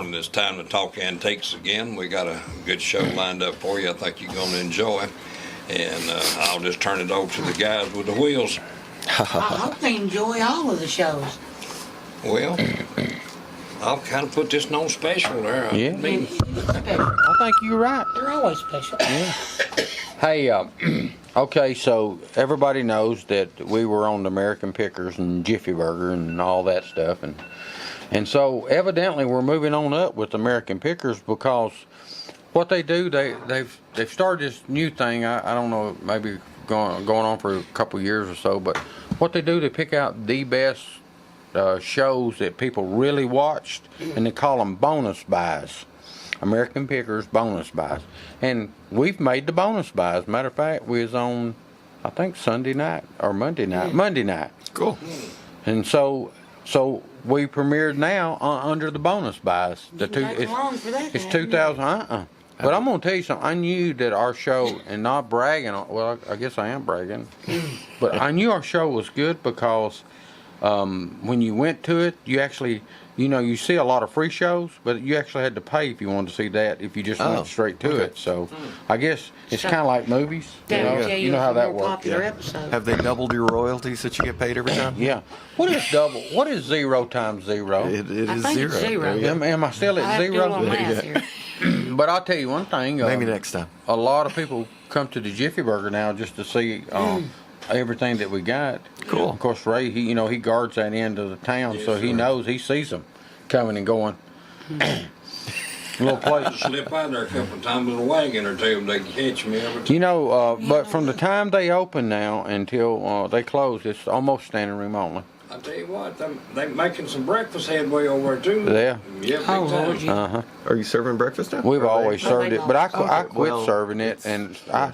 morning. It's time to talk antiques again. We got a good show lined up for you. I think you're going to enjoy. And I'll just turn it over to the guys with the wheels. I hope they enjoy all of the shows. Well, I'll kind of put this on special there. Yeah. I mean, It's special. I think you're right. They're always special. Hey, okay, so everybody knows that we were on the American Pickers and Jiffy Burger and all that stuff, and so evidently we're moving on up with American Pickers because what they do, they've started this new thing. I don't know, maybe going on for a couple years or so, but what they do, they pick out the best shows that people really watched, and they call them bonus buys. American Pickers bonus buys. And we've made the bonus buys. Matter of fact, we was on, I think, Sunday night or Monday night. Monday night. Cool. And so we premiered now under the bonus buys. Long for that. It's 2000. But I'm gonna tell you something. I knew that our show, and not bragging. Well, I guess I am bragging. But I knew our show was good because when you went to it, you actually, you see a lot of free shows, but you actually had to pay if you wanted to see that, if you just went straight to it. So I guess it's kind of like movies. You know how that works. Popular episode. Have they doubled your royalties that you get paid every time? Yeah. What is double? What is 0 times 0? It I is think zero. it's zero. There you go. Am I still I at have to do a little 0? math here. But I'll tell you one thing. Maybe next time. A lot of people come to the Jiffy Burger now just to see everything that we got. Cool. Of course, Ray, he guards that end of the town, so he knows, he sees them coming and going. Little place. slip out there a couple of times with a wagon or two, they catch me every time. But from the time they open now until they close, it's almost standing room only. I tell you what, they making some breakfast headway over there too. Yeah. Yeah, big Oh, time. Lord, you- Are you serving breakfast now? We've Or are they- always served it, but I Okay, quit well, serving it, and I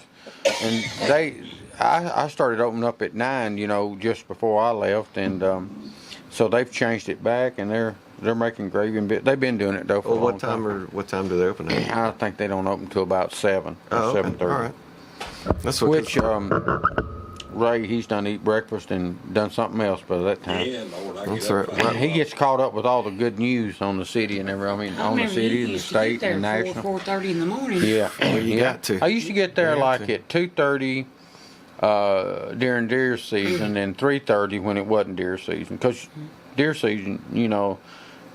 started opening up at 9, just before I left, and so they've changed it back, and they're making gravy and they've been doing it though for Well, a long what time do they open at? I think they don't open till about 7 or Oh, okay. 7:30. All right. That's what. Which Ray, he's done eat breakfast and done something else by that time. Yeah, Lord, I That's get up right. five He gets caught up with all the good news on the city and everything. I On the remember city you and the used to get state there and at national. 4:30 in the morning. Yeah, you got to. I used to get there You got like to. at 2:30 during deer season, and 3:30 when it wasn't deer season. Because deer season,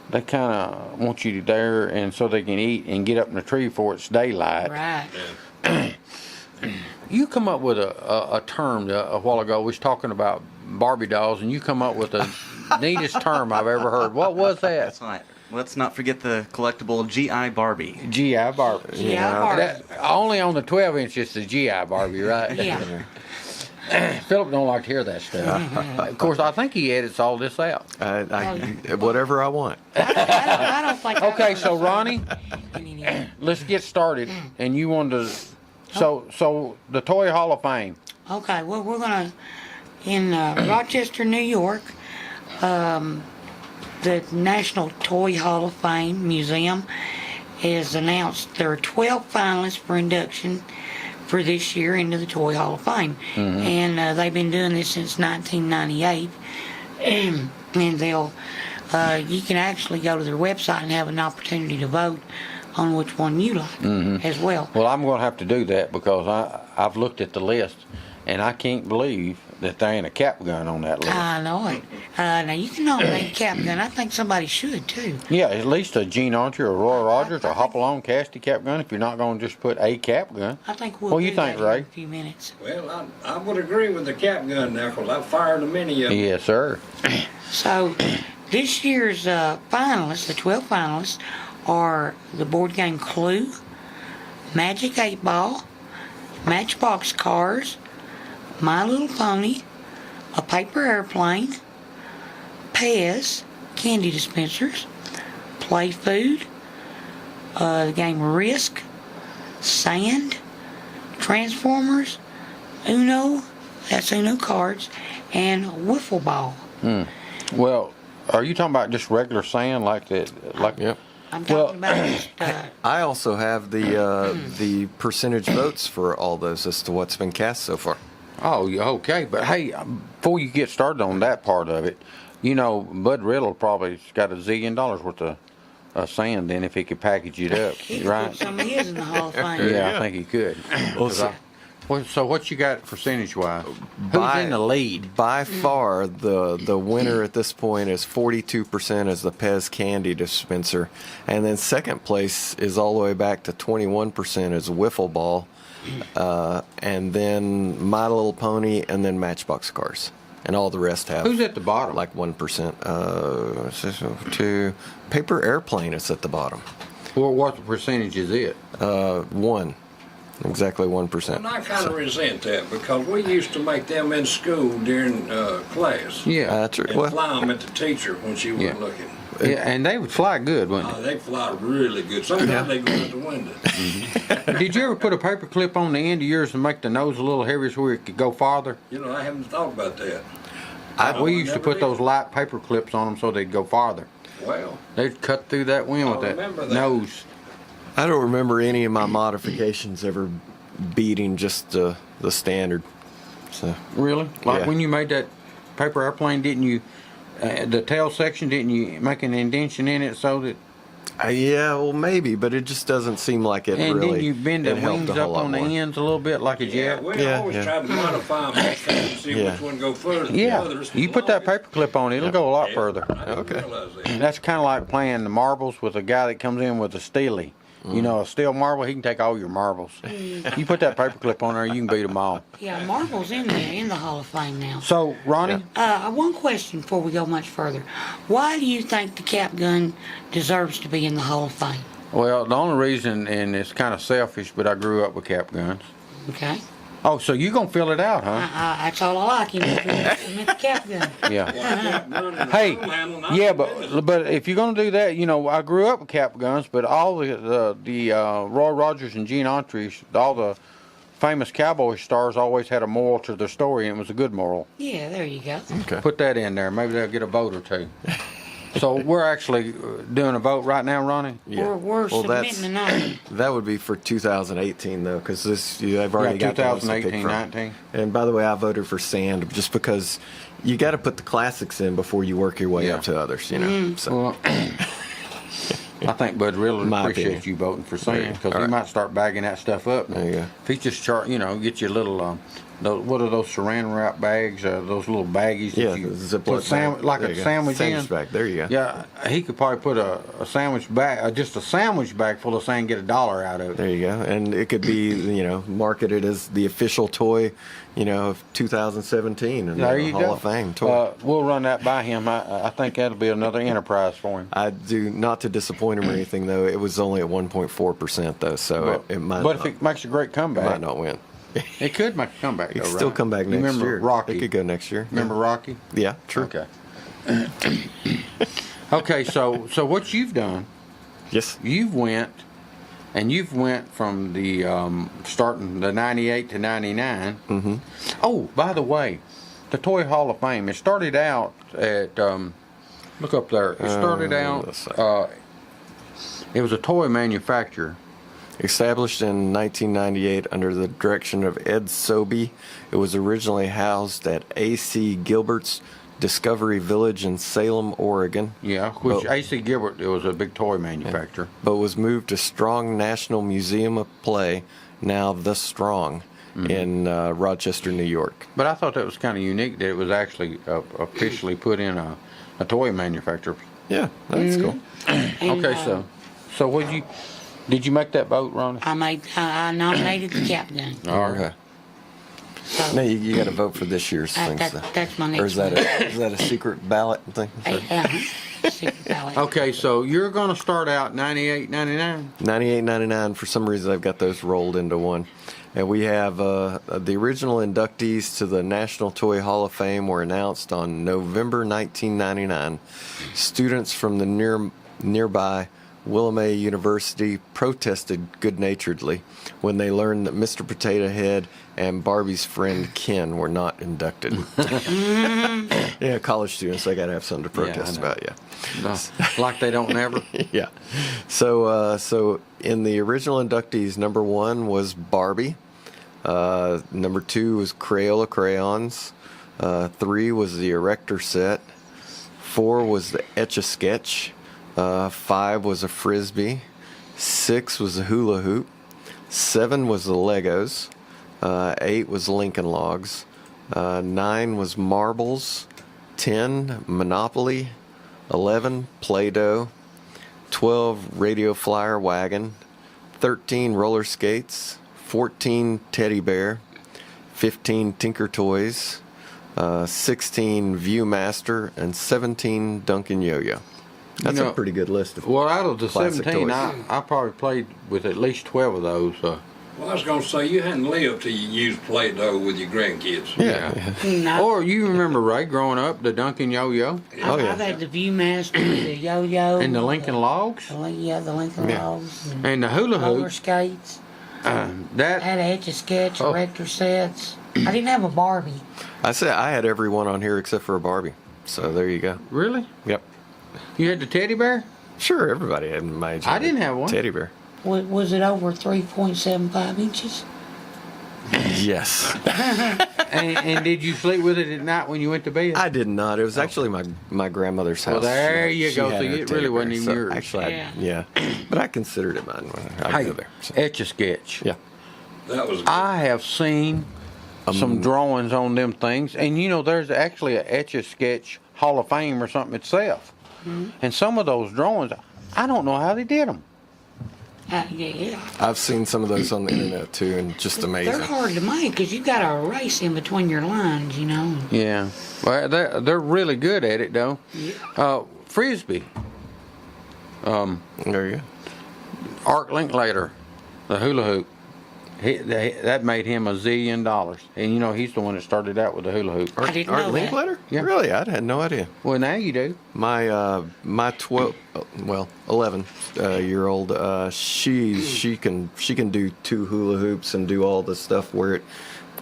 they kind of want you there, and so they can eat and get up in the tree before it's daylight. Right. You come up with a term a while ago. We was talking about Barbie dolls, and you come up with the neatest term I've ever heard. What was that? That's right. Let's not forget the collectible GI Barbie. GI Barbie. Yeah, Barbie. Only on the 12 inch it's the GI Barbie, right? Yeah. Philip don't like to hear that stuff. Of course, I think he edits all this out. Whatever I want. I don't think. Okay, so Ronnie, let's get started. And you wanted to, so the Toy Hall of Fame. Okay, well, we're gonna in Rochester, New York. The National Toy Hall of Fame Museum has announced there are 12 finalists for induction for this year into the Toy Hall of Fame. And they've been doing this since 1998. And they'll, you can actually go to their website and have an opportunity to vote on which one you like as well. Well, I'm going to have to do that because I've looked at the list, and I can't believe that there ain't a cap gun on that list. I know it. Now, you can nominate a cap gun. I think somebody should, too. Yeah, at least a Gene Archer or Roy Rogers or Hopalong Casty cap gun if you're not going to just put a cap gun. I think we'll What do you think, that in Ray? a few minutes. Well, I would agree with the cap gun there, because I fired a many of them. Yes, sir. So, this year's finalists, the 12 finalists, are the board game Clue, Magic 8 Ball, Matchbox Cars, My Little Pony, A Paper Airplane, Pez, Candy Dispensers, Play Food, the game Risk, Sand, Transformers, Uno, that's Uno cards, and Wiffle Ball. Well, are you talking about just regular sand like that? Like Yep. I'm talking about just, I also have the percentage votes for all those as to what's been cast so far. Oh, yeah, okay. But hey, before you get started on that part of it, Bud Riddle probably got $1 zillion worth of sand in if he could package it up, He could right? put some of his in the Hall of Fame. Yeah, I think he could. So what you got percentage wise? Who's in the lead? By far, the winner at this point is 42% as the Pez candy dispenser, and then second place is all the way back to 21% as wiffle ball, and then My Little Pony, and then Matchbox cars, and all the rest have. Who's at the bottom? Like 1%. 2. Paper airplane is at the bottom. Well, what percentage is it? 1. Exactly 1%. And I kind of resent that because we used to make them in school during class. Yeah. That's right. And Well, fly them at the teacher when she wasn't Yeah. looking. Yeah, and they would fly good, wouldn't They fly really good. Sometimes they go out the window. they? Did you ever put a paper clip on the end of yours and make the nose a little heavier so it could go farther? You know, I haven't thought about that. We used to never put did. those light paper clips on them so they'd go farther. Well, They'd cut through that wind with that remember that. nose. I don't remember any of my modifications ever beating just the standard. So Really? Like Yeah. when you made that paper airplane, didn't you, the tail section, didn't you make an indentation in it so that, yeah, well maybe, but it just doesn't seem like it and really. didn't you bend the it helped wings a whole up lot on the more. ends a little bit like a yeah, jet? we Yeah, always yeah. try to modify them and see Yeah. which one go further than the Yeah, others. you put that paper clip on, it'll go a lot further. I didn't Okay. realize that. That's kind of like playing the marbles with a guy that comes in with a steely. You know, a steel marble, he can take all your marbles. You put that paper clip on there, you can beat them all. Yeah, Marvel's in there in the Hall of Fame now. So, Ronnie, One question before we go much further. Why do you think the cap gun deserves to be in the Hall of Fame? well, the only reason, and it's kind of selfish, but I grew up with cap guns. Okay? Oh, so you gonna fill it out, huh? That's all I like, you know, the cap gun. Yeah. Hey, yeah, but if you're gonna do that, you know, I grew up with cap guns, but all the Roy Rogers and Gene Autry, all the famous cowboy stars always had a moral to their story, and it was a good moral. Yeah, there you go. Okay. Put that in there. Maybe they'll get a vote or two. So we're actually doing a vote right now, Ronnie. Yeah. We're Well, submitting tonight. That would be for 2018 though, because I've already got the ones to pick 2018, from. 19. And by the way, I voted for sand just because you got to put the classics in before you work your way Yeah. up to others. You know. So Well, I think Bud really My appreciates opinion. you voting for sand because All he right. might start bagging that stuff up. There you go. If he just get you a little, what are those saran wrap bags? Those little baggies yeah, that you the Ziploc put bag. like There a you go. sandwich in. bag. There you go. Yeah, he could probably put a sandwich bag, just a sandwich bag full of sand, get $1 out of it. There you go. And it could be marketed as the official toy, of 2017 and There the you Hall go. of Fame toy. We'll run that by him. I think that'll be another enterprise for him. I do not to disappoint him or anything though. It was only at 1.4% though, so it might. But not, if it makes a great it comeback, might not win. it could make a comeback. It though, could still right? come back You next remember year. Rocky? It could go next year. Remember Rocky? Yeah, true. Okay. Okay, so what you've done, Yes. you've went from the starting the 98 to 99. Mm-hmm. Oh, by the way, the Toy Hall of Fame. It started out at look up there. It started let's see. out. It was a toy manufacturer. Established in 1998 under the direction of Ed Sobey, it was originally housed at A.C. Gilbert's Discovery Village in Salem, Oregon, Yeah, which But- A.C. Gilbert, it was a big toy manufacturer. but was moved to Strong National Museum of Play, now the Strong, in Rochester, New York. But I thought that was kind of unique that it was actually officially put in a toy manufacturer. Yeah, that's cool. And, Okay, so did you make that vote, Ronnie? I nominated the cap gun. All right. Okay. So, Now you got to vote for this year's things. though. that's my next Or is that a secret ballot thing? secret ballot. Okay, so you're going to start out 98, 99? 98.99. For some reason, I've got those rolled into one. And we have the original inductees to the National Toy Hall of Fame were announced on November 1999. Students from the nearby Willamette University protested good-naturedly when they learned that Mr. Potato Head and Barbie's friend Ken were not inducted. Yeah, college students, they got to have something to protest know. about, yeah. No, like they don't never? Yeah. So in the original inductees, number 1 was Barbie. Number 2 was Crayola crayons. 3 was the Erector set. 4 was the Etch-a-Sketch. 5 was a Frisbee. 6 was a hula hoop. 7 was the Legos. 8 was Lincoln Logs. 9 was marbles. 10 Monopoly. 11 Play-Doh. 12 Radio Flyer Wagon. 13 roller skates. 14 teddy bear. 15 Tinker Toys. 16 Viewmaster, and 17 Duncan Yo-Yo. That's You know, a pretty good list of Well, out of the classic 17, toys. I probably played with at least 12 of those. Well, I was gonna say, you hadn't lived till you used Play-Doh with your grandkids. Yeah. No. Or you remember, Ray, growing up, the Duncan Yo-Yo Oh, yeah. I've had the Viewmaster, the yo-yo, and the Lincoln Logs the Lincoln Yeah. Logs, and the hula roller hoop. skates. I That had a Etch-a-Sketch, Oh. erector sets. I didn't have a Barbie. I said I had every one on here except for a Barbie. So there you go. really? Yep. You had the teddy bear? Sure, everybody had my age. I didn't have one. Teddy bear. Was it over 3.75 inches? Yes. and did you sleep with it at night when you went to bed? I did not. It was actually my grandmother's house. Well, there you She go. had So her it teddy really bear. wasn't even So yours. Actually, Yeah. but I considered it mine when I Hey, go there. So, Etch-a-Sketch. yeah. That was I have seen some drawings on them things, and you know, there's actually a Etch-a-Sketch Hall of Fame or something itself. And some of those drawings, I don't know how they did them. Yeah. I've seen some of those on the internet too, and just amazing. They're hard to make because you've got to erase in between your lines, you know. Yeah, well, they're really good at it though. Frisbee, There you go. Art Linklater, the hula hoop. That made him $1 zillion, and you know he's the one that started out with the hula hoop. I didn't Art know that. Linklater? Yeah. Really? I had no idea. Well, now you do. My 11 year old, she can do 2 hula hoops and do all the stuff where it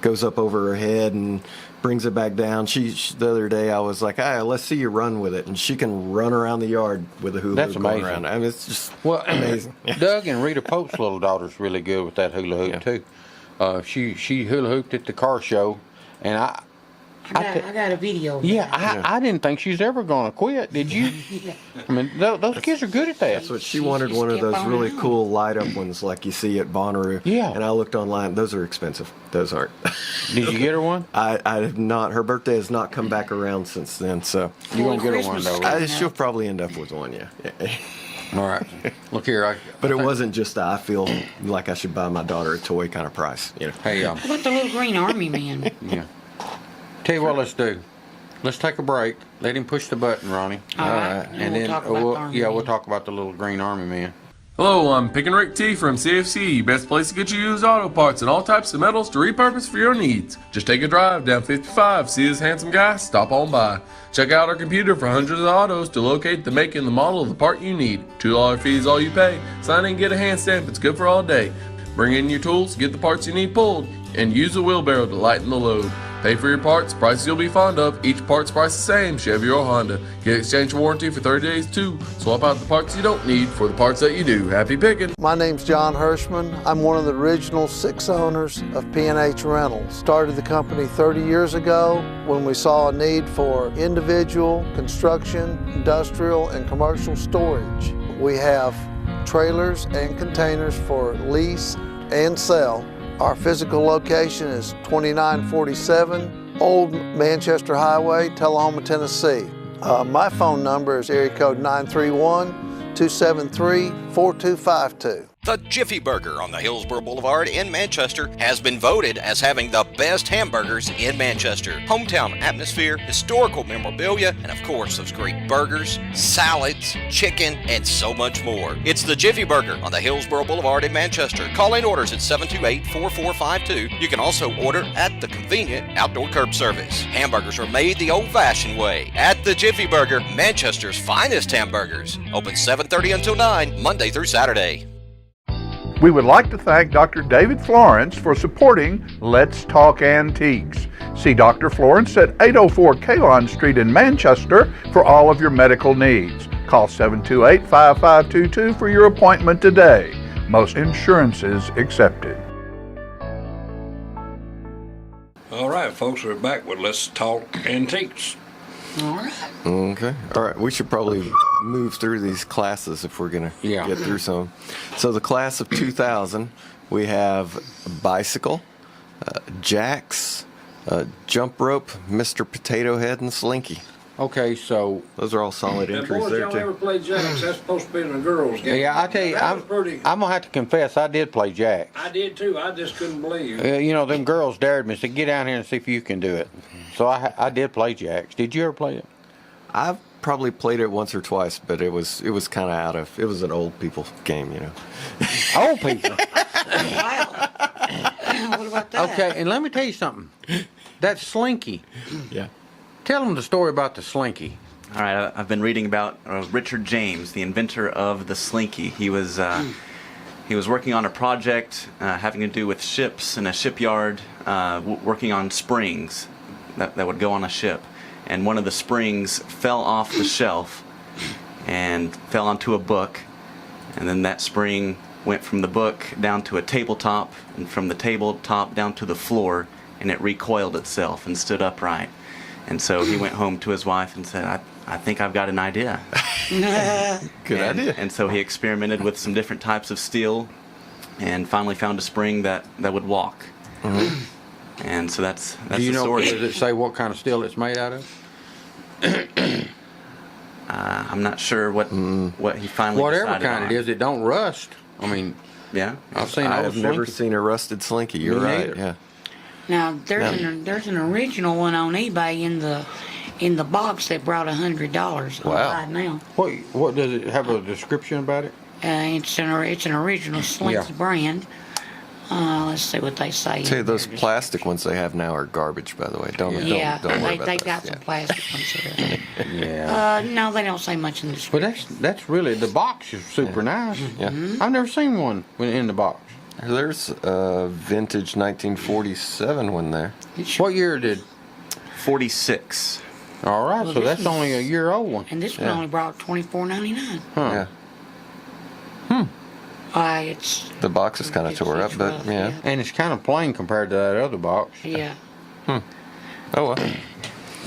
goes up over her head and brings it back down. She the other day I was like, let's see you run with it, and she can run around the yard with a hula That's hoop going amazing. around. I mean, it's just Well, amazing. Doug and Rita Pope's little daughter's really good with that hula hoop too. She hula hooped at the car show, and I got a video. of Yeah, that. I didn't think she's ever going to quit. Did you? I mean, those kids are good at that. That's what she wanted, one of kept those on really and on. cool light up ones like you see at Bonnaroo. Yeah. And I looked online; those are expensive. Those aren't. Did you get her one? I have not. Her birthday has not come back around since then, so You gonna Well, get her one Christmas though? is Right? she'll probably end up with one. Yeah. All right. Look here. But it wasn't just I feel like I should buy my daughter a toy kind of price. You know. Hey, What about the little green army man? yeah. Tell you what, let's do. Let's take a break. Let him push the button, Ronnie. All right. And we'll talk about the Army we'll Man. talk about the little green army man. Hello, I'm Pick and Rick T from CFC, best place to get you used auto parts and all types of metals to repurpose for your needs. Just take a drive down 55, see this handsome guy, stop on by. Check out our computer for hundreds of autos to locate the make and the model of the part you need. $2 fee is all you pay. Sign in and get a hand stamp, it's good for all day. Bring in your tools, get the parts you need pulled, and use a wheelbarrow to lighten the load. Pay for your parts, prices you'll be fond of. Each part's price the same, Chevy or Honda. Get exchange warranty for 30 days too. Swap out the parts you don't need for the parts that you do. Happy picking! My name's John Hirschman. I'm one of the original 6 owners of P&H Rentals. Started the company 30 years ago when we saw a need for individual, construction, industrial, and commercial storage. We have trailers and containers for lease and sell. Our physical location is 2947 Old Manchester Highway, Tullahoma, Tennessee. My phone number is area code 931-273-4252. The Jiffy Burger on the Hillsborough Boulevard in Manchester has been voted as having the best hamburgers in Manchester. Hometown atmosphere, historical memorabilia, and of course those great burgers, salads, chicken, and so much more. It's the Jiffy Burger on the Hillsborough Boulevard in Manchester. Call in orders at 728-4452. You can also order at the convenient outdoor curb service. Hamburgers are made the old-fashioned way at the Jiffy Burger, Manchester's finest hamburgers. Open 7:30 until 9, Monday through Saturday. We would like to thank Dr. David Florence for supporting Let's Talk Antiques. See Dr. Florence at 804 Kalon Street in Manchester for all of your medical needs. Call 728-5522 for your appointment today. Most insurances accepted. all right, folks. We're back with Let's Talk Antiques. All right. Okay. All right. We should probably move through these classes if we're going to Yeah. get through some. So the class of 2000, we have bicycle, jacks, jump rope, Mr. Potato Head, and slinky. Okay, so Those are all solid And entries boys, there y'all ever too. play jacks? That's supposed to be in a girls' game. yeah, I tell you, That was pretty. I'm gonna have to confess, I did play jacks. I did too. I just couldn't believe. You know, them girls dared me, said, "Get down here and see if you can do it." So I did play jacks. Did you ever play it? I've probably played it once or twice, but it was kind of it was an old people game, you know. Old people. Wow. What about that? Okay, and let me tell you something. That slinky. Yeah. Tell them the story about the slinky. All right, I've been reading about Richard James, the inventor of the Slinky. He was working on a project having to do with ships in a shipyard, working on springs that would go on a ship. And one of the springs fell off the shelf and fell onto a book. And then that spring went from the book down to a tabletop, and from the tabletop down to the floor, and it recoiled itself and stood upright. And so he went home to his wife and said, I think I've got an idea. Good idea. And so he experimented with some different types of steel and finally found a spring that would walk. And so that's Do you the know, story. does it say what kind of steel it's made out of? I'm not sure what he finally Whatever decided kind on. it is, it don't rust. I mean, Yeah. I've seen I old have never slinky. seen a rusted slinky. You're Me right. neither. Yeah. Now there's an original one on eBay in the box that brought $100 Wow. right now. What does it have a description about it? It's an original Slinky Yeah. brand. Let's see what they say. Tell you, in those there. plastic ones they have now are garbage. By the way, don't Yeah, worry about they those. got Yeah. some plastic ones there. Yeah. No, they don't say much in the But description. that's really, the box is super nice. Yeah. I've never seen one in the box. There's a vintage 1947 one there. What year did? 46. All right, Well, so this that's one's- only a year old one. And this one Yeah. only brought $24.99. Huh. Yeah. It's The box is kind of It's- tore up, it's but rough, yeah. And it's kind of plain compared to that other box. yeah. Oh well.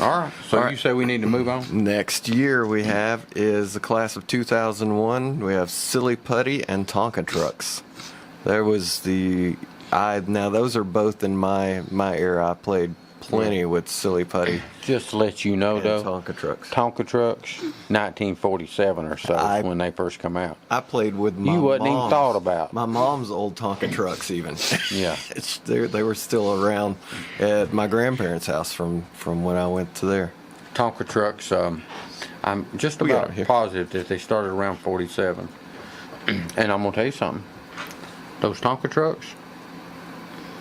All right, so All you right. say we need to move on? Next year we have is the class of 2001. We have Silly Putty and Tonka trucks. There was now those are both in my era. I played plenty with Silly Putty Just to let you know, and though, Tonka trucks. Tonka trucks, 1947 or so when they first come out. I played with my You wasn't even mom's- thought about. my mom's old Tonka trucks even. Yeah. They were still around at my grandparents' house from when I went to there. Tonka trucks, I'm just We got about them here. positive that they started around 47. And I'm going to tell you something. Those Tonka trucks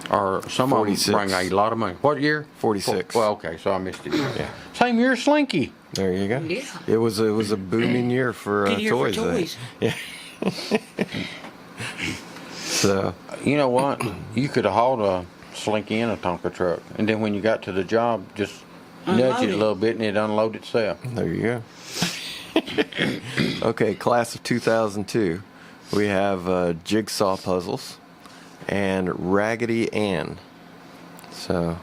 are, some 46. of them bring a lot of money. What year? 46. Well, okay, so I missed it. Yeah. Same year as Slinky. There you go. Yeah. It was a booming year for Good year for toys. toys. So You know what? You could have hauled a Slinky in a Tonka truck, and then when you got to the job, just nudge Unload it a it. little bit and it'd unload itself. there you go. Okay, class of 2002. We have jigsaw puzzles and Raggedy Ann. So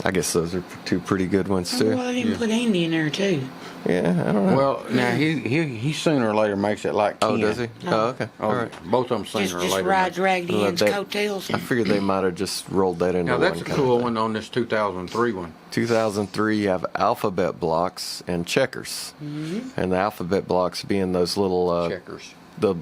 I guess those are two pretty good ones too. Well, I didn't put Andy in there too. Yeah, I don't know. Well, now he sooner or later makes it like 10. Oh, does he? Oh, okay. Oh, All right. both of them sooner or Just later. rides Raggedy Well, Ann's that- coattails. I figured they might have just rolled that into Now, that's one a kind cool of thing. one on this 2003 one. 2003, you have alphabet blocks and checkers. Mm-hmm. And the alphabet blocks being those little Checkers. the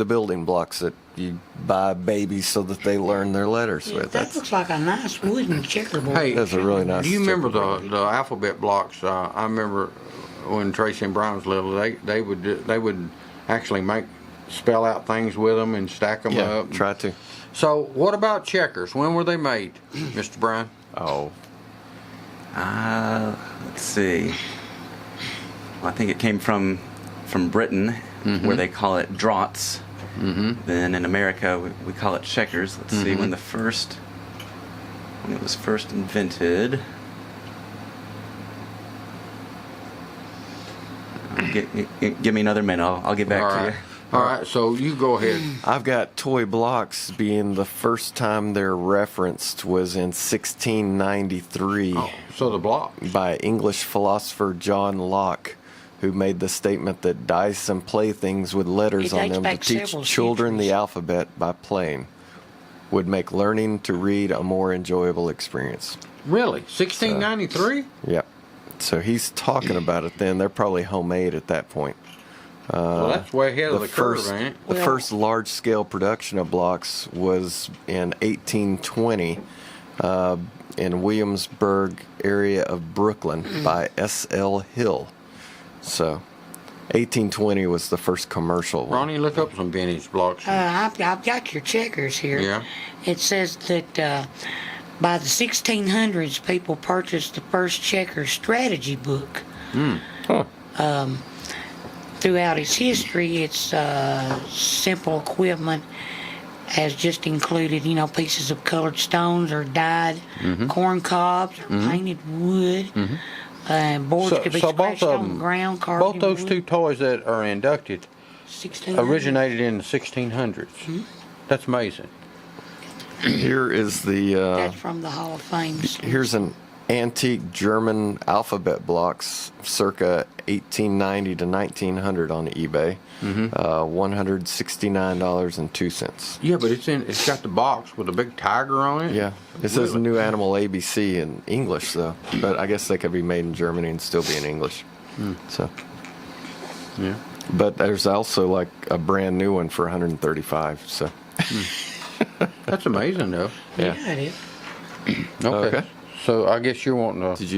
building blocks that you buy babies so that they learn their letters with. That looks like a nice wooden checkerboard. Hey, That's a really nice do you remember checkerboard. the alphabet blocks? I remember when Tracy and Brian was little, they would actually spell out things with them and stack them Yeah, up. try to. So, what about checkers? When were they made, Mr. Brian? Oh, Let's see. Well, I think it came from Britain, where they call it draughts. Then in America, we call it checkers. Let's see when it was first invented. Give me another minute. I'll get back All to right. you. All right, so you go ahead. I've got toy blocks being the first time they're referenced was in 1693 Oh, so the block. by English philosopher John Locke, who made the statement that dice and playthings with letters It on dates them to back teach several children the centuries. alphabet by playing would make learning to read a more enjoyable experience. Really? 1693? Yep. So he's talking about it then. They're probably homemade at that point. Well, that's way ahead of the first, curve, ain't it? The Well- first large-scale production of blocks was in 1820 in Williamsburg area of Brooklyn by S.L. Hill. So 1820 was the first commercial one. Ronnie, look up some vintage blocks. I've got your checkers here. Yeah. It says that by the 1600s, people purchased the first checker strategy book. Throughout its history, its simple equipment has just included, pieces of colored stones or dyed corn cobs or painted wood. Boards could be scratched on the ground, carved both in those wood. two toys that are inducted 1600s. originated in the 1600s. That's amazing. Here is the That's from the Hall of Fame. here's an antique German alphabet blocks circa 1890 to 1900 on eBay. $169.02. Yeah, but it's got the box with a big tiger on it. Yeah, it says New Animal ABC in English though, but I guess they could be made in Germany and still be in English. So, Yeah. but there's also like a brand new one for 135. So, That's amazing, though. yeah. Yeah, it is. Okay. Okay. So I guess you're wanting to. Did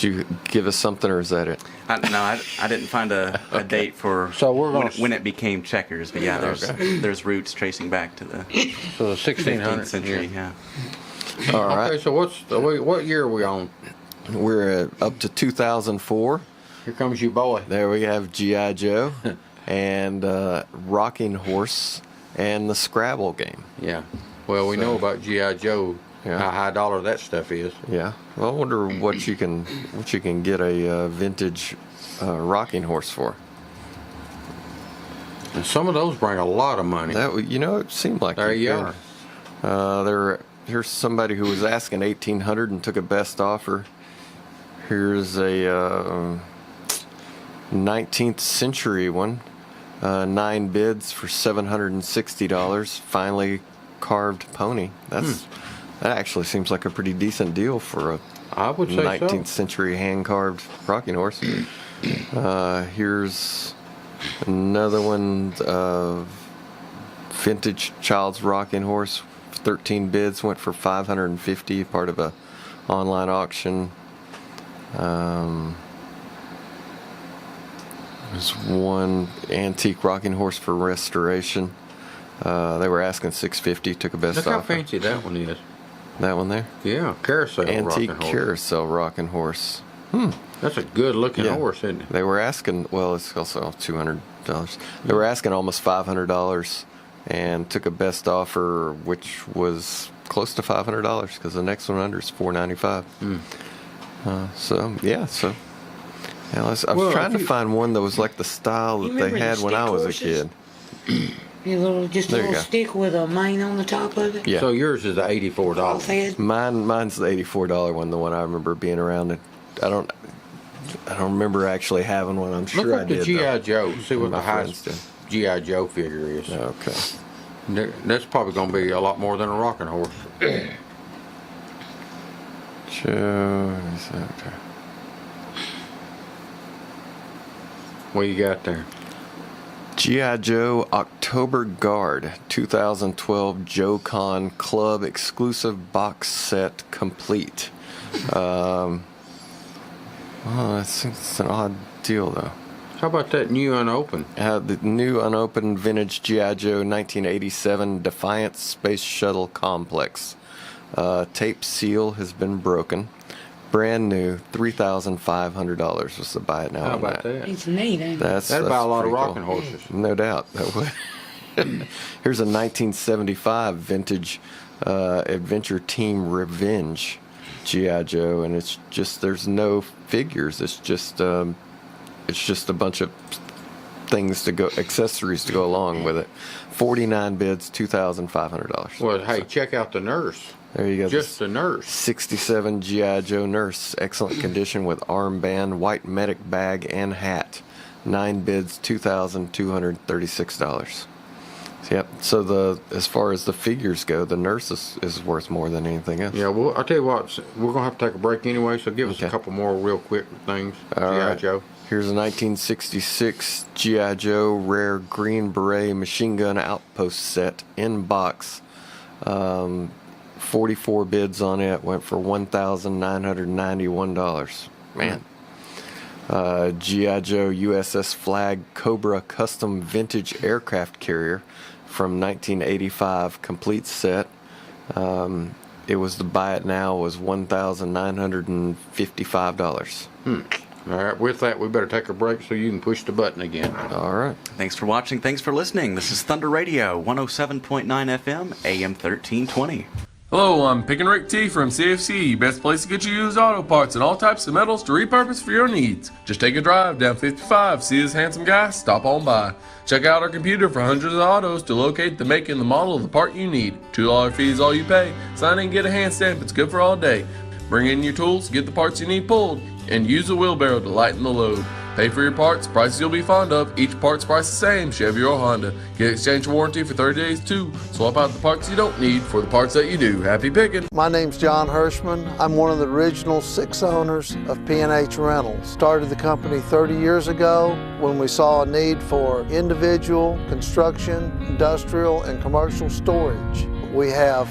you give us something, or is that it? I didn't find a date for So we're gonna when it became checkers, but yeah, there's roots tracing back to the So the 15th 1600s. century. Yeah. All right, Okay, so what year are we on? we're up to 2004. Here comes you, boy. There we have G.I. Joe and Rocking Horse and the Scrabble game. Yeah. Well, we know about G.I. Joe. Yeah. How high dollar that stuff is. Yeah. Well, I wonder what you can get a vintage rocking horse for. And some of those bring a lot of money. That it seemed like There it you did. Here's somebody who was asking 1,800 and took a best offer. Here's a 19th century one. 9 bids for $760. Finally carved pony. That actually seems like a pretty decent deal for a I would say 19th so. century hand carved rocking horse. Here's another one. Vintage child's rocking horse. 13 bids went for $550. Part of a online auction. There's one antique rocking horse for restoration. They were asking $650. Took a best Look how offer. fancy that one is. That one there. Yeah, carousel Antique rocking horse. carousel rocking horse. That's a good looking Yeah. horse, isn't it? They were asking. Well, it's also $200. They were asking almost $500, and took a best offer, which was close to $500 because the next one under is $495. So yeah, I was Well, trying if to you- find one that was like the style that You they remember had the when I stick was horses? a kid. A There you little go. stick with a mane on the top of it. Yeah. So yours is $84. Off head. Mine's the $84 one, the one I remember being around. I don't remember actually having one. I'm sure Look I up the did. G.I. though. Joe. See what My the highest friends G.I. Joe figure is. Okay. That's probably going to be a lot more than a rocking horse. Joe is okay. What you got there? G.I. Joe October Guard 2012 Joe-Con Club exclusive box set complete. It's an odd deal though. How about that new unopened? The new unopened vintage G.I. Joe 1987 Defiant Space Shuttle Complex. Tape seal has been broken. Brand new, $3,500 was the buy it now How on about that. that? It's neat, ain't it? That'd buy a lot of pretty cool. rocking horses. No doubt. That would. Here's a 1975 vintage Adventure Team Revenge G.I. Joe, and it's just there's no figures. It's just a bunch of accessories to go along with it. 49 bids, $2,500. Well, hey, check out the nurse. There you go. Just the nurse. 67 GI Joe nurse, excellent condition with armband, white medic bag, and hat. 9 bids, $2,236. Yep. So as far as the figures go, the nurse is worth more than anything else. Yeah, well, I'll tell you what, we're going to have to take a break anyway, so give us a couple more real quick things. G.I. Joe. Here's a 1966 G.I. Joe rare Green Beret machine gun outpost set in box. 44 bids on it, went for $1,991. Man. G.I. Joe USS Flag Cobra custom vintage aircraft carrier from 1985 complete set. It was the buy it now was $1,955. All right, with that, we better take a break so you can push the button again. All right. Thanks for watching. Thanks for listening. This is Thunder Radio, 107.9 FM, AM 1320. Hello, I'm Pickin' Rick T from CFC, best place to get you used auto parts and all types of metals to repurpose for your needs. Just take a drive down 55, see this handsome guy, stop on by. Check out our computer for hundreds of autos to locate the make and the model of the part you need. $2 fee is all you pay. Sign in and get a hand stamp, it's good for all day. Bring in your tools, get the parts you need pulled, and use a wheelbarrow to lighten the load. Pay for your parts, prices you'll be fond of. Each part's price the same, Chevy or Honda. Get exchange warranty for 30 days too. Swap out the parts you don't need for the parts that you do. Happy picking. My name's John Hirschman. I'm one of the original 6 owners of P&H Rentals. Started the company 30 years ago when we saw a need for individual, construction, industrial, and commercial storage. We have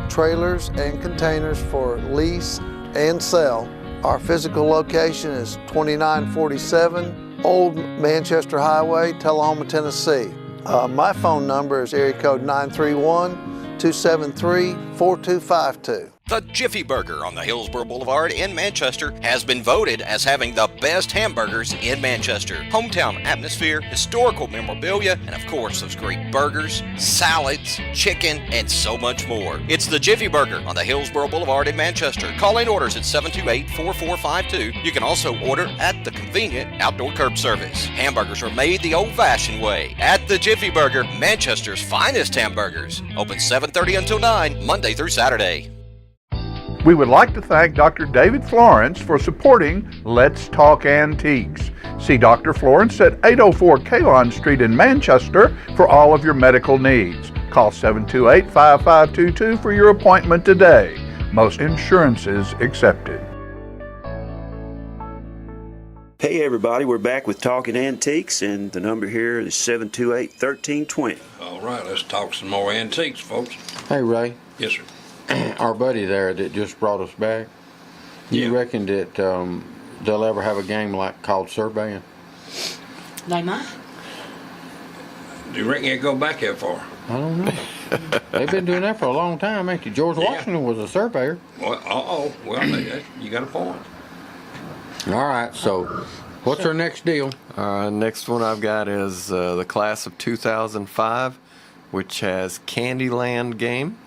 trailers and containers for lease and sell. Our physical location is 2947 Old Manchester Highway, Tullahoma, Tennessee. My phone number is area code 931-273-4252. The Jiffy Burger on the Hillsborough Boulevard in Manchester has been voted as having the best hamburgers in Manchester. Hometown atmosphere, historical memorabilia, and of course those great burgers, salads, chicken, and so much more. It's the Jiffy Burger on the Hillsborough Boulevard in Manchester. Call in orders at 728-4452. You can also order at the convenient outdoor curb service. Hamburgers are made the old-fashioned way at the Jiffy Burger, Manchester's finest hamburgers. Open 7:30 until 9, Monday through Saturday. We would like to thank Dr. David Florence for supporting Let's Talk Antiques. See Dr. Florence at 804 Kalon Street in Manchester for all of your medical needs. Call 728-5522 for your appointment today. Most insurances accepted. Hey everybody, we're back with Talking Antiques, and the number here is 728-1320. All right, let's talk some more antiques, folks. Hey, Ray. Yes, sir. Our buddy there that just brought us back, you reckon that they'll ever have a game like called Surveying? They might. Do you reckon it go back that far? I don't know. They've been doing that for a long time, ain't you? George Washington was a surveyor. Well, you got a point. All right, so what's our next deal? Next one I've got is the class of 2005, which has Candyland game,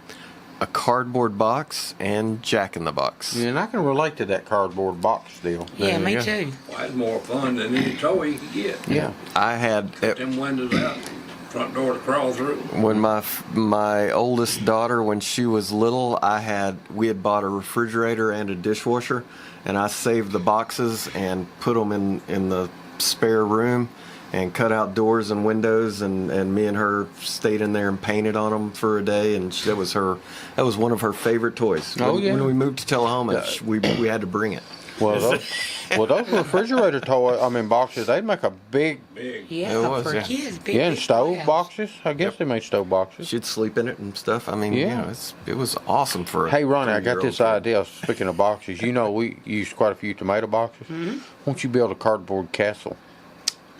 a cardboard box, and Jack in the Box. Yeah, and I can relate to that cardboard box deal. Yeah, me too. Well, that's more fun than any toy you can get. Yeah. I had Cut them windows out, front door to crawl through. when my oldest daughter, when she was little, we had bought a refrigerator and a dishwasher, and I saved the boxes and put them in the spare room and cut out doors and windows, and me and her stayed in there and painted on them for a day, and that was one of her favorite toys. When we moved to Tullahoma, we had to bring it. Well, those refrigerator boxes, they'd make a big. Yeah, for kids. Big, and big stove house. boxes. I guess they made stove boxes. She'd sleep in it and stuff. I mean, it was awesome for. Hey, Ronnie, I got this idea. Speaking of boxes, we used quite a few tomato boxes. Mm-hmm. Won't you build a cardboard castle?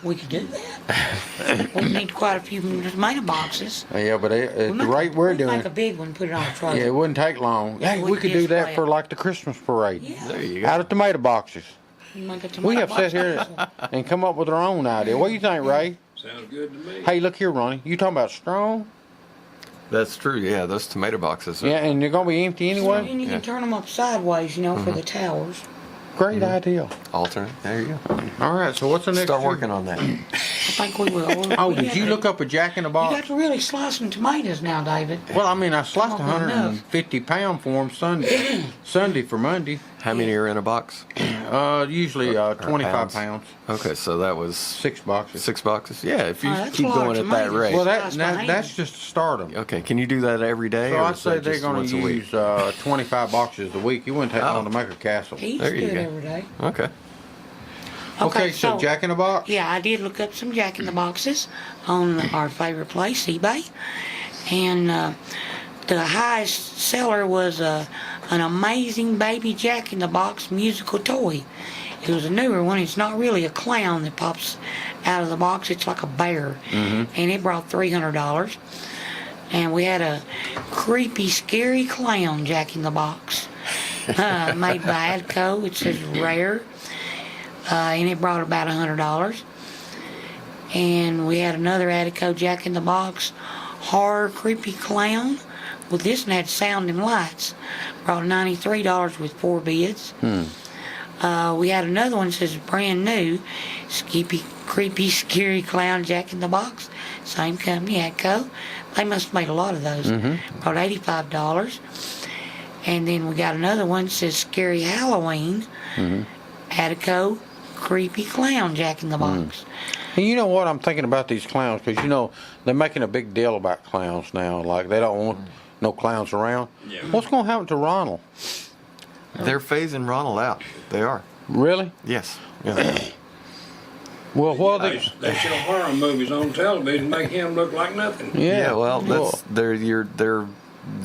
We could do that. We need quite a few tomato boxes. Yeah, but at the rate we're doing, Make a big one, put it on a trailer. yeah, it wouldn't take long. Yeah, Hey, we we could could do that display for it. like the Christmas parade. Yeah. There you go. Out of tomato boxes. Make a tomato We have box sat here castle. and come up with our own idea. What do you think, Ray? Sounds good to me. Hey, look here, Ronnie. You talking about strong? That's true. Yeah, those tomato boxes. Yeah, and they're gonna be empty anyway. And you can turn them up sideways, for the towers. Great idea. Alternate. There you go. All right. So what's the next? Start working on that. think we will. Oh, We did got you to- look up a Jack in the You Box? got to really slice some tomatoes now, David. Well, I mean, I sliced Come on, enough. 150 pound for them Sunday for Monday. How many are in a box? Usually 25 pounds? pounds, Okay, so that was 6 boxes. 6 boxes. Yeah, if you Oh, that's keep a lot of going at that tomatoes. rate. Well, Slice by that's hand. just to start them. Okay, can you do that every day? So or I'd is say that they're just going once to a week? use 25 boxes a week. You wouldn't take long to make a castle. He's There you good go. every day. Okay. Okay, so Jack in the Box? Yeah, I did look up some Jack in the Boxes on our favorite place, eBay. And the highest seller was an amazing baby Jack in the Box musical toy. It was a newer one. It's not really a clown that pops out of the box. It's like a bear. And it brought $300. And we had a creepy, scary clown Jack in the Box made by Adco. It says rare. And it brought about $100. And we had another Attico Jack in the Box horror creepy clown. Well, this one had sound and lights. Brought $93 with 4 bids. We had another one that says brand new, creepy, scary clown Jack in the Box. Same company, Atco. They must have made a lot of those. Brought $85. And then we got another one that says scary Halloween. Attico creepy clown Jack in the Box. And you know what? I'm thinking about these clowns because, you know, they're making a big deal about clowns now. Like, they don't want no clowns around. Yeah. What's going to happen to Ronald? They're phasing Ronald out. They are. Really? Yes. Yeah. Well, what are They, they? they show horror movies on television, make him look like nothing. Yeah, well, that's they're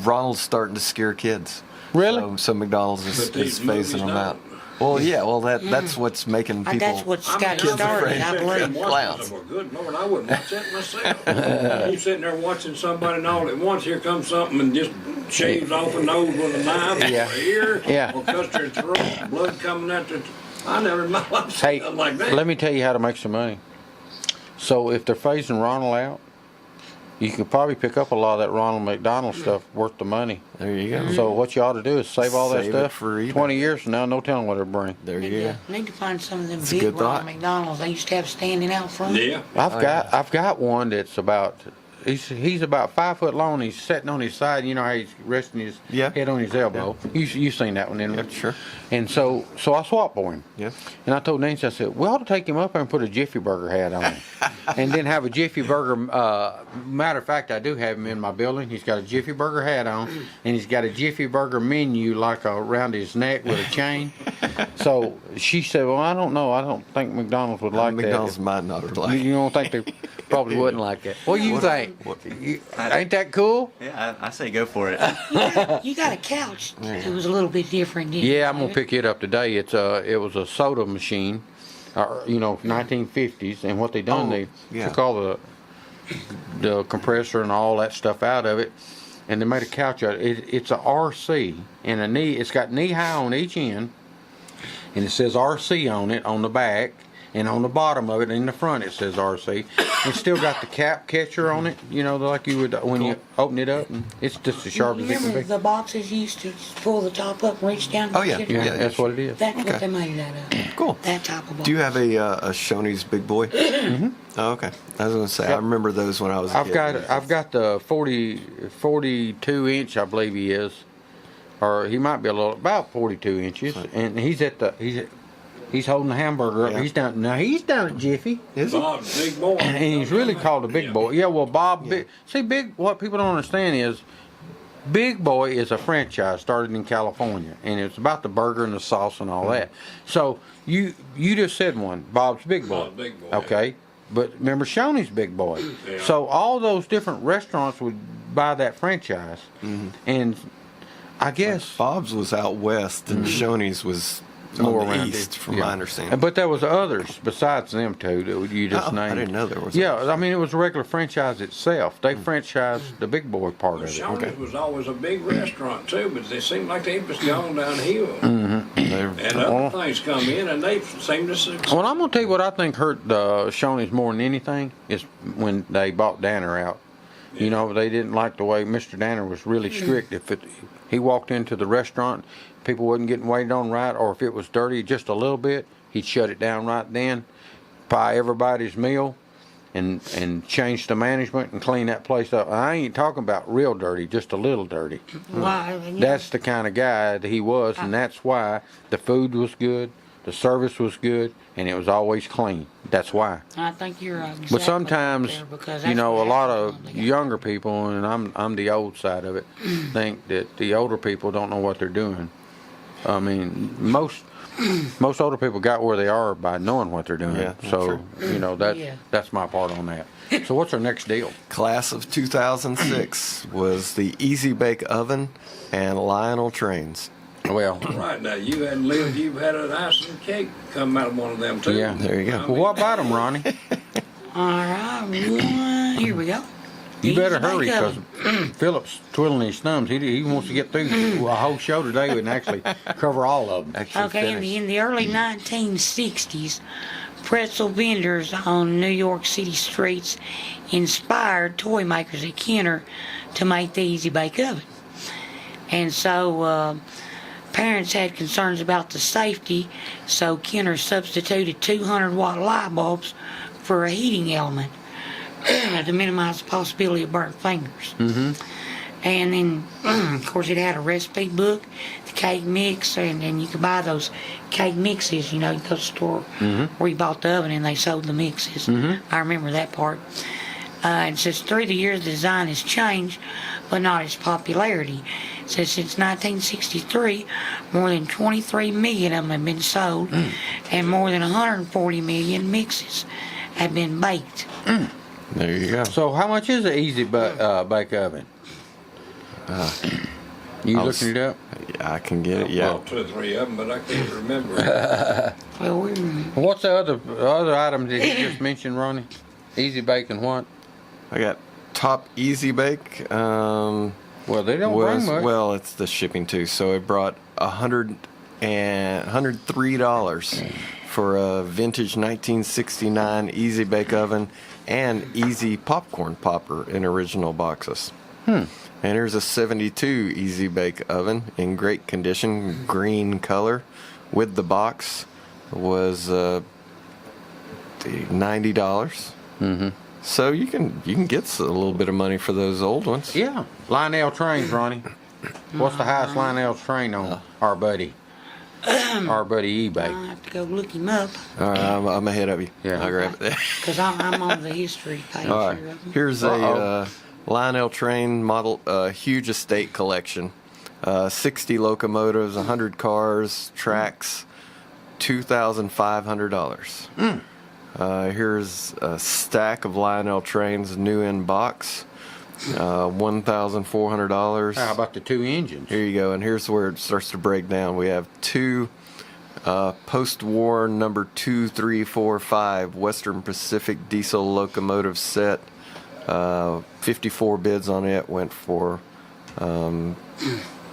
Ronald's starting to scare kids. Really? So McDonald's But is these phasing movies them out. don't. Well, yeah, well that's what's making people. That's what's got it I'm started, afraid I to sit there and believe. watch Clowns. it. Well, good Lord, I wouldn't watch that myself. You sitting there watching somebody and all at once here comes something and just shaves off a nose with a knife Yeah. or ear Yeah. or cuts their throat, blood coming out their. I never in my life seen Hey, nothing like that. let me tell you how to make some money. So if they're phasing Ronald out, you could probably pick up a lot of that Ronald McDonald stuff worth the money. There you go. So what you ought to do is save all that Save it stuff for eBay. 20 years from now. No telling what it'll bring. There you go. Need to find some of them That's a big good Ronald thought. McDonald's they used to have standing out front. Yeah. I've got one that's about he's about 5 foot long. He's sitting on his side. You know how he's resting his Yeah. head on his elbow. You seen that one, didn't you? Yeah, sure. And so I swapped for him. Yeah. And I told Nancy, I said, we ought to take him up there and put a Jiffy Burger hat on him. And then have a Jiffy Burger, matter of fact, I do have him in my building. He's got a Jiffy Burger hat on, and he's got a Jiffy Burger menu like around his neck with a chain. So she said, well, I don't know. I don't think McDonald's would like McDonald's that. might not You like. don't think they probably wouldn't like that? What do you think? Ain't that cool? Yeah, I say go for it. You got a couch. It was a little bit different, didn't Yeah, you? I'm gonna pick it up today. It was a soda machine, 1950s, and what they done, Oh, they yeah. took all the compressor and all that stuff out of it, and they made a couch out of it. It's a RC and a knee. It's got knee high on each end, and it says RC on it on the back. And on the bottom of it, in the front, it says RC. It's still got the cap catcher on it, like you would when you open it up. And it's just as sharp You as it can remember be. the boxes you used to pull the top up and reach down? Oh, yeah. Shit? Yeah, that's what it is. That's Okay. what they made that of. Cool. That type of box. Do you have a Shoney's Big Boy? Mm-hmm. Oh, okay. I was gonna say I remember those when I was. A kid. I've got the 42 inch, I believe he is, or he might be about 42 inches, and he's holding the hamburger up. Yeah. He's down at Jiffy, Is he? Bob's big boy. and he's really called a big boy. Yeah, well, Bob. What people don't understand is, Big Boy is a franchise started in California, and it's about the burger and the sauce and all that. So you just said one, Bob's Big Boy. Bob's Big Boy. Okay, but remember Shoney's Big Boy. Yeah. So all those different restaurants would buy that franchise, and I guess Bob's was out west, and Shoney's was more on the around east, it. from Yeah. my understanding. But there was others besides them two that you just Oh, I named. didn't know there was Yeah, others. I mean it was a regular franchise itself. They franchised the Big Boy part of it. Shoney's was always a big restaurant too, but they seemed like they was going downhill. They're- And other things come in and they seem to succeed. Well, I'm gonna tell you what I think hurt Shoney's more than anything is when they bought Danner out. You know, they didn't like the way Mr. Danner was really strict. If he walked into the restaurant, people wasn't getting waited on right, or if it was dirty just a little bit, he'd shut it down right then, buy everybody's meal, and change the management and clean that place up. I ain't talking about real dirty, just a little dirty. That's the kind of guy that he was, and that's why the food was good, the service was good, and it was always clean. That's why. I think you're exactly But sometimes, right there, because you that's know, a what lot happens of when they younger people, and I'm the old side of it, think that the older people don't know what they're doing. I mean, most older people got where they are by knowing what they're doing. Yeah, So, you know, Yeah. that's my part on that. So what's our next deal? Class of 2006 was the Easy Bake Oven and Lionel Trains. Well, Right now, you hadn't lived, you've had an icing cake come out of one of them too. yeah. There you go. I Well, mean, what about them, Ronnie? All right, one. Here we go. You better Easy hurry, bake because oven. Philip's twiddling his thumbs. He wants to get through a whole show today and actually cover all of them. Actually Okay, in the early 1960s, pretzel vendors on New York City streets inspired toy makers at Kenner to make the Easy Bake Oven. And so parents had concerns about the safety, so Kenner substituted 200-watt light bulbs for a heating element to minimize the possibility of burnt fingers. And then, of course, it had a recipe book, the cake mix, and you could buy those cake mixes. You know, you go to the store where you bought the oven and they sold the mixes. I remember that part. And says through the years, the design has changed, but not its popularity. It says since 1963, more than 23 million of them have been sold, and more than 140 million mixes have been baked. There you go. So how much is an Easy Bake Oven? You I was- looking it up? I can get it, I yeah. bought 2 or 3 of them, but I can't remember. Well, we're What's the other item that you just mentioned, Ronnie? Easy Bake and what? I got Top Easy Bake. Well, they don't bring much. Well, it's the shipping too. So it brought $103 for a vintage 1969 Easy Bake Oven and Easy Popcorn Popper in original boxes. And here's a 72 Easy Bake Oven in great condition, green color, with the box was $90. So you can get a little bit of money for those old ones. Yeah. Lionel Trains, Ronnie. What's the highest Lionel train on our buddy? Our buddy eBay. I have to go look him up All right, I'm ahead of you. Yeah. I'll grab it. because I'm on the history page All right. here of them. Here's a Lionel Train model, huge estate collection. 60 locomotives, 100 cars, tracks, $2,500. Here's a stack of Lionel Trains, new in box, $1,400. How about the 2 engines? Here you go, and here's where it starts to break down. We have 2 post-war number 2, 3, 4, 5 Western Pacific diesel locomotive set. 54 bids on it, went for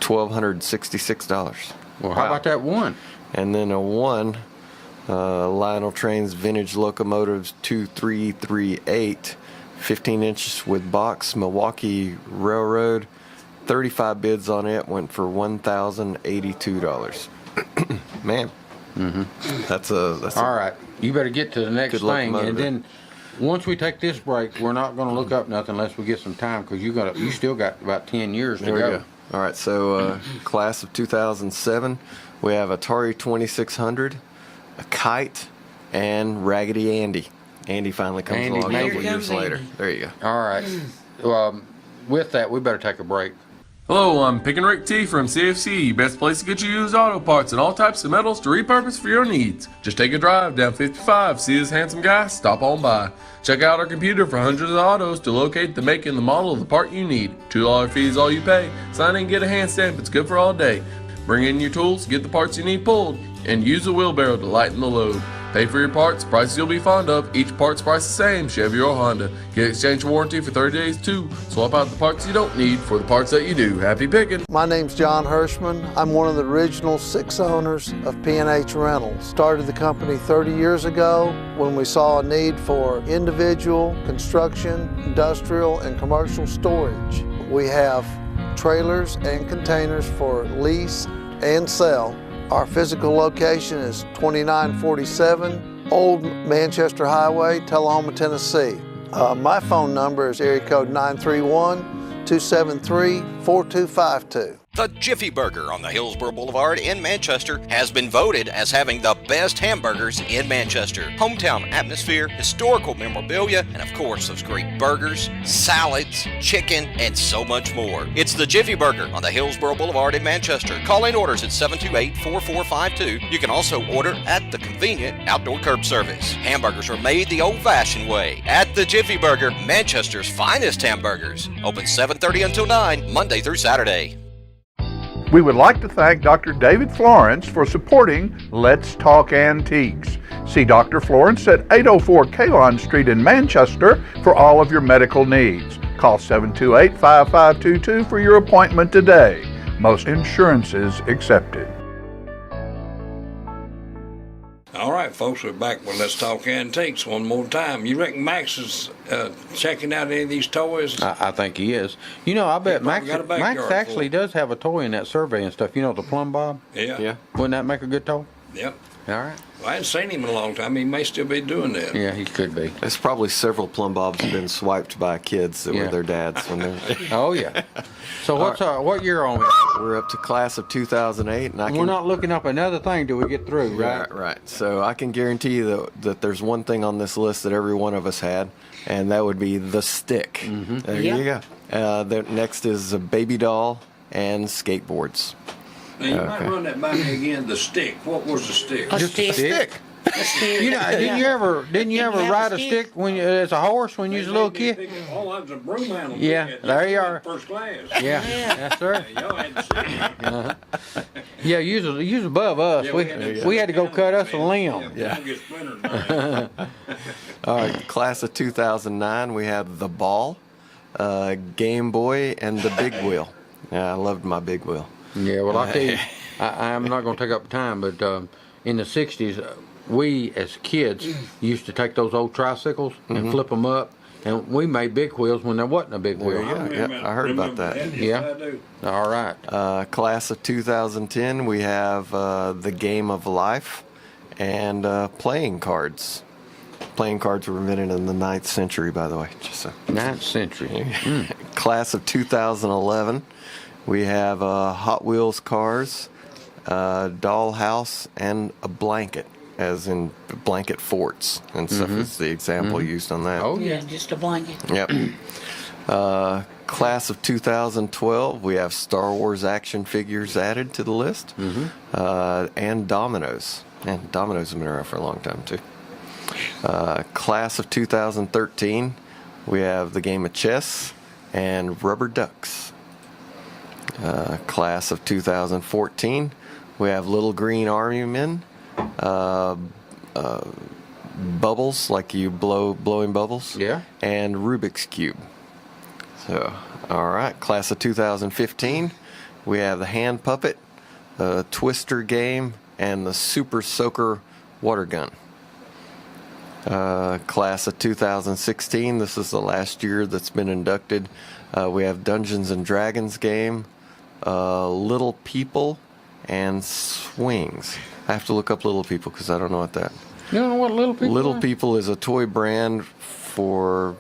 $1,266. Well, how about that one? And then a 1 Lionel Trains vintage locomotives 2338, 15 inches with box, Milwaukee Railroad. 35 bids on it, went for $1,082. Man, that's All right. You better get to the next Good thing, locomotive. and then once we take this break, we're not going to look up nothing unless we get some time, because you still got about 10 years to There we go. go. All right, so class of 2007, we have Atari 2600, a Kite, and Raggedy Andy. Andy finally comes Andy along a made couple it. years Here comes later. Andy. There you go. All right. With that, we better take a break. Hello, I'm Pick and Rick T from CFC, best place to get you used auto parts and all types of metals to repurpose for your needs. Just take a drive down 55, see this handsome guy, stop on by. Check out our computer for hundreds of autos to locate the make and the model of the part you need. $2 fee is all you pay. Sign in and get a hand stamp, it's good for all day. Bring in your tools, get the parts you need pulled, and use a wheelbarrow to lighten the load. Pay for your parts, prices you'll be fond of. Each part's price the same, Chevy or Honda. Get exchange warranty for 30 days too. Swap out the parts you don't need for the parts that you do. Happy picking! My name's John Hirschman. I'm one of the original 6 owners of P&H Rentals. Started the company 30 years ago when we saw a need for individual, construction, industrial, and commercial storage. We have trailers and containers for lease and sell. Our physical location is 2947 Old Manchester Highway, Tullahoma, Tennessee. My phone number is area code 931-273-4252. The Jiffy Burger on the Hillsborough Boulevard in Manchester has been voted as having the best hamburgers in Manchester. Hometown atmosphere, historical memorabilia, and of course those great burgers, salads, chicken, and so much more. It's the Jiffy Burger on the Hillsborough Boulevard in Manchester. Call in orders at 728-4452. You can also order at the convenient outdoor curb service. Hamburgers are made the old-fashioned way at the Jiffy Burger, Manchester's finest hamburgers. Open 7:30 until 9, Monday through Saturday. We would like to thank Dr. David Florence for supporting Let's Talk Antiques. See Dr. Florence at 804 Kalon Street in Manchester for all of your medical needs. Call 728-5522 for your appointment today. Most insurances accepted. All right, folks, we're back with Let's Talk Antiques one more time. You reckon Max is checking out any of these toys? I think he is. You know, I bet Max got a backyard actually does have a toy in that survey and stuff. You know, the plumb bob? Yeah. Wouldn't that make a good toy? Yep. All right. Well, I hadn't seen him in a long time. He may still be doing that. Yeah, he could be. There's probably several plumb bobs have been swiped by kids that were their dads when they were. Oh, yeah. So what year are we? We're up to class of 2008, and We're not looking up another thing till we get through, right? Right. So I can guarantee you that there's one thing on this list that every one of us had, and that would be the stick. Mm-hmm. There you go. The next is a baby doll and skateboards. Now, you might run that by me again. The stick. What was the stick? Just a stick. You know, didn't you ever ride a stick when you, as a horse when you was a little kid? Oh, that was a broom handle. Yeah, there you are. First class. Yeah, yes, sir. Y'all had to see. Yeah, you was above us. We had to go cut us a limb. Yeah. Get splintered. All right, class of 2009, we had the ball, Game Boy, and the big wheel. Yeah, I loved my big wheel. Yeah, well, I'll tell you, I'm not going to take up time, but in the 60s, we as kids used to take those old tricycles and flip them up, and we made big wheels when there wasn't a big wheel. Yeah, I heard about that. Yeah. All right. Class of 2010, we have the Game of Life and playing cards. Playing cards were invented in the 9th century, by the way. Just so. 9th century. Class of 2011, we have Hot Wheels cars, dollhouse, and a blanket, as in blanket forts and stuff is the example used on that. Oh, Yeah, just a blanket. Yep. Class of 2012, we have Star Wars action figures added to the list, and dominoes. And dominoes have been around for a long time, too. Class of 2013, we have the game of chess and rubber ducks. Class of 2014, we have Little Green Army Men, bubbles, like you blowing bubbles. Yeah. And Rubik's Cube. So, all right. Class of 2015, we have the hand puppet, Twister game, and the Super Soaker water gun. Class of 2016, this is the last year that's been inducted. We have Dungeons and Dragons game, Little People, and Swings. I have to look up Little People because I don't know what that. You don't know what Little People Little are? People is a toy brand for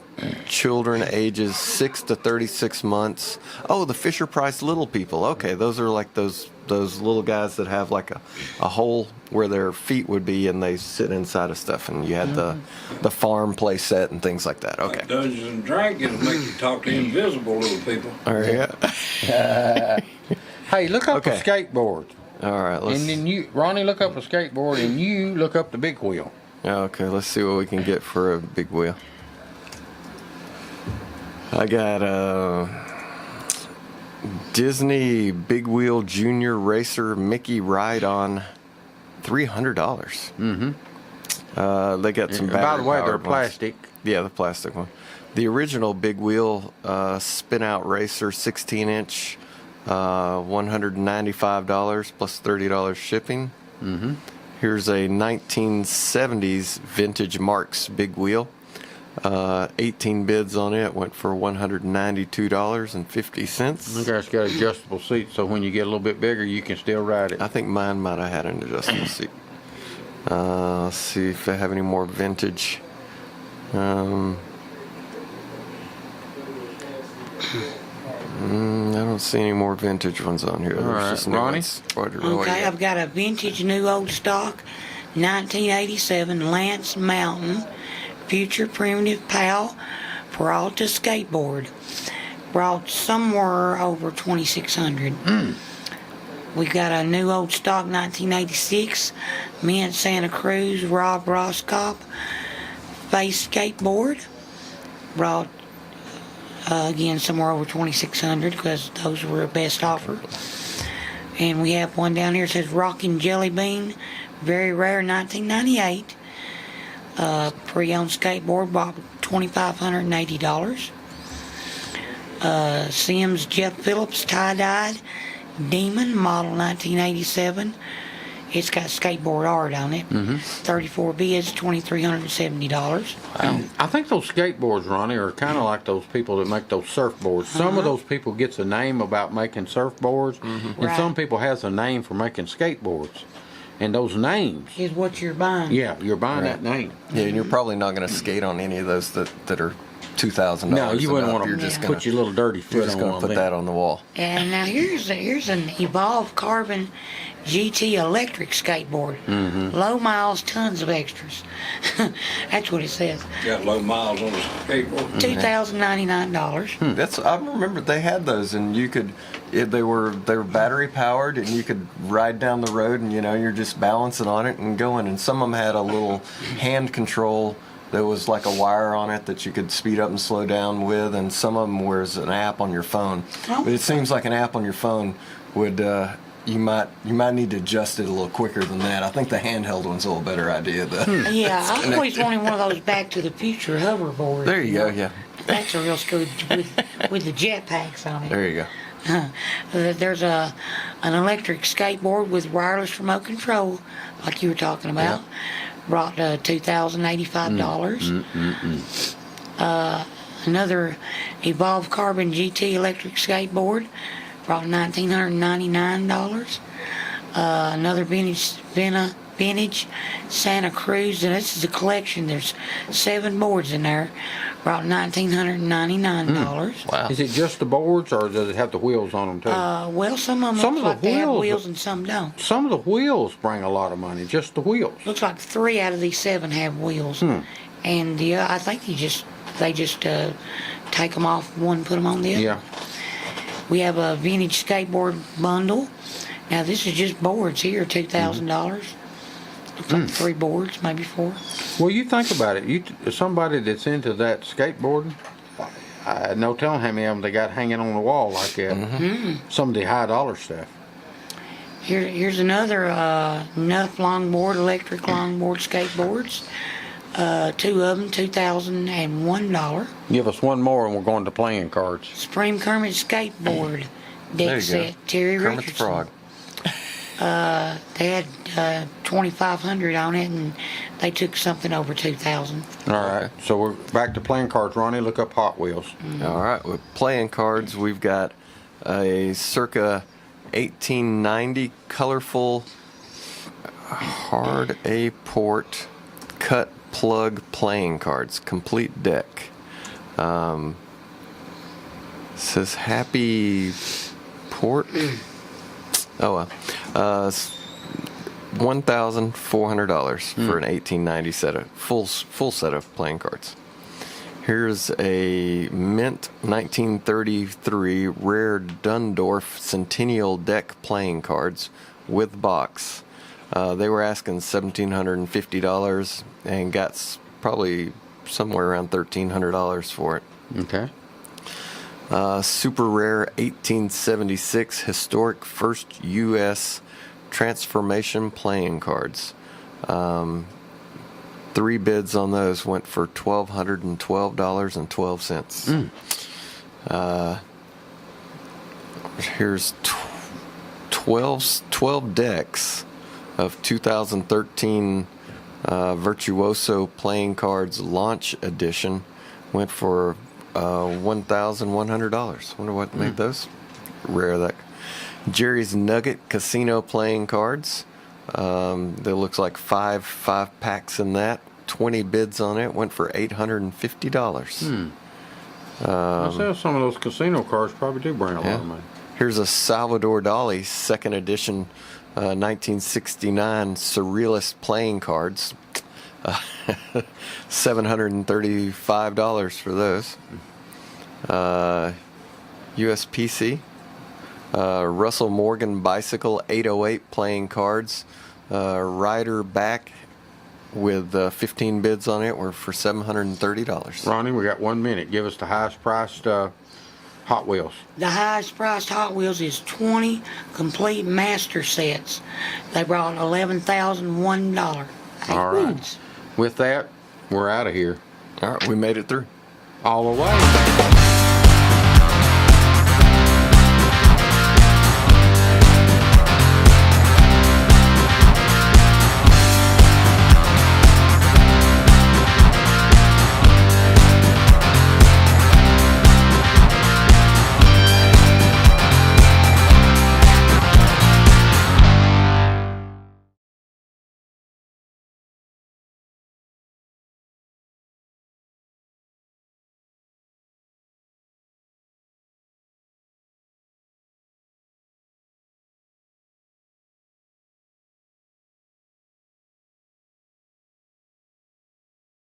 children ages 6 to 36 months. Oh, the Fisher-Price Little People. Okay, those are like those little guys that have like a hole where their feet would be, and they sit inside of stuff. And you had the farm play set and things like that. Okay. Like Dungeons and Dragons make you talk to invisible little people. All right. Hey, look up a skateboard. All right. And then you, Ronnie, look up a skateboard, and you look up the big wheel. Okay, let's see what we can get for a big wheel. I got a Disney Big Wheel Junior Racer Mickey Ride-On, $300. They got some battery. By the way, they're powered ones. plastic. Yeah, the plastic one. The original Big Wheel Spin-Out Racer 16-inch, $195 plus $30 shipping. Here's a 1970s vintage Marks Big Wheel. 18 bids on it, went for $192.50. You guys got adjustable seats, so when you get a little bit bigger, you can still ride it. I think mine might have had an adjustable seat. Let's see if I have any more vintage. I don't see any more vintage ones on here. There's right, just new Ronnie? ones. What do you Okay, got? I've got a vintage new old stock 1987 Lance Mountain Future Primitive PAL Peralta skateboard. Brought somewhere over 2,600. We got a new old stock 1986 Mint Santa Cruz Rob Roscop face skateboard. Brought again somewhere over 2,600 because those were a best offer. And we have one down here that says Rockin' Jelly Bean, very rare 1998. Pre-owned skateboard bought $2,580. Sims Jeff Phillips tie-dyed Demon model 1987. It's got skateboard art on it. 34 bids, $2,370. I think those skateboards, Ronnie, are kind of like those people that make those surfboards. Some of those people gets a name about making surfboards, and Right. some people has a name for making skateboards. And those names, Is what you're buying. yeah, you're buying that name. Yeah, and you're probably not going to skate on any of those that are $2,000. No, you wouldn't and up. want You're to just put gonna, your little dirty you're foot just on going one to of put them. that on the wall. And now here's an Evolve Carbon GT electric skateboard. Low miles, tons of extras. That's what it says. Got low miles on the skateboard. $2,099. That's I remember they had those, and you could. They were battery powered, and you could ride down the road, and you're just balancing on it and going. And some of them had a little hand control. There was like a wire on it that you could speed up and slow down with, and some of them was an app on your phone. But it seems like an app on your phone would you might need to adjust it a little quicker than that. I think the handheld one's a little better idea though. Yeah, I always wanted one of those Back to the Future hoverboards. There you go. Yeah. That's a real good with the jetpacks on it. There you go. There's an electric skateboard with wireless remote control, like you were talking about. Brought $2,085. Another Evolve Carbon GT electric skateboard brought $1,999. Another vintage Santa Cruz, and this is a collection. There's 7 boards in there. Brought $1,999. Wow. Is it just the boards, or does it have the wheels on them too? Well, some of them Some look of the like they have wheels- wheels and some don't. Some of the wheels bring a lot of money, just the wheels. Looks like 3 out of these 7 have wheels, and I think they just take them off one, put them on the other. Yeah. We have a vintage skateboard bundle. Now this is just boards here, $2,000. Looks like 3 boards, maybe 4. Well, you think about it. Somebody that's into that skateboarding, no telling how many of them they got hanging on the wall like that. Some of the high dollar stuff. Here's another Nuff longboard, electric longboard skateboards. 2 of them, $2,001. Give us one more and we're going to playing cards. Supreme Kermit skateboard There deck you go. set, Terry Kermit the Richardson. Frog. They had 2,500 on it, and they took something over 2,000. All right. So we're back to playing cards. Ronnie, look up Hot Wheels. All right, with playing cards, we've got a circa 1890 colorful hard A port cut plug playing cards, complete deck. Says Happy Port. Oh well, $1,400 for an 1890 set of full set of playing cards. Here's a mint 1933 rare Dundorf Centennial deck playing cards with box. They were asking $1,750 and got probably somewhere around $1,300 for it. Okay. Super rare 1876 historic first U.S. transformation playing cards. 3 bids on those went for $1,212.12. Here's 12 decks of 2013 Virtuoso playing cards launch edition. Went for $1,100. Wonder what made those. Rare that. Jerry's Nugget Casino playing cards. There looks like five packs in that. 20 bids on it. Went for $850. I sell some of those casino cards probably do bring a lot Yeah. of money. Here's a Salvador Dali second edition 1969 Surrealist playing cards. $735 for those. USPC. Russell Morgan Bicycle 808 playing cards. Rider back with 15 bids on it were for $730. Ronnie, we got 1 minute. Give us the highest priced Hot Wheels. The highest priced Hot Wheels is 20 complete master sets. They brought $11,001. All right. With that, we're out of here. All right, we made it through. All the way.